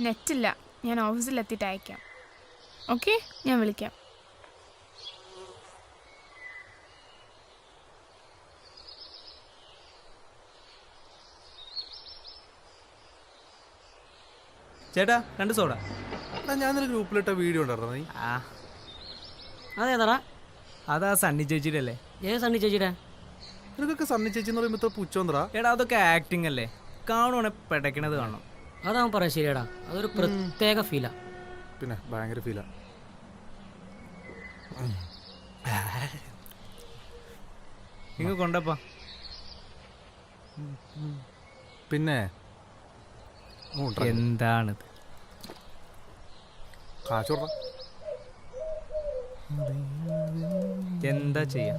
നെറ്റില്ല, ഞാൻ ഓഫീസിലെത്തിയിട്ട് അയക്കാം. ഓക്കെ, ഞാൻ വിളിക്കാം. ചേട്ടാ 2 സോഡ. ഞാൻ നിനക്ക് ഗ്രൂപ്പിലിട്ട വീഡിയോ ഉണ്ടായിരുന്നോ നീ? ആ അതേതാടാ? അതാ സണ്ണി ചേച്ചിയുടെ അല്ലേ? ഏത് സണ്ണി ചേച്ചിയുടെ? നിനക്കൊക്കെ സണ്ണി ചേച്ചി എന്ന് പറയുമ്പോൾ പുച്ഛന്തറാ. എടാ അതൊക്കെ ആക്ടിങ് അല്ലേ, കാണുവാണെ പെടക്കണത് കാണണം. അതാവും പറയാം. ശരിയാടാ, അതൊരു പ്രത്യേക ഫീലാ. പിന്നെ ഭയങ്കര ഫീലാ. ഇങ്ങ് കൊണ്ടപ്പാ. പിന്നെ എന്താണിത്? കാശോടാ. എന്താ ചെയ്യാ?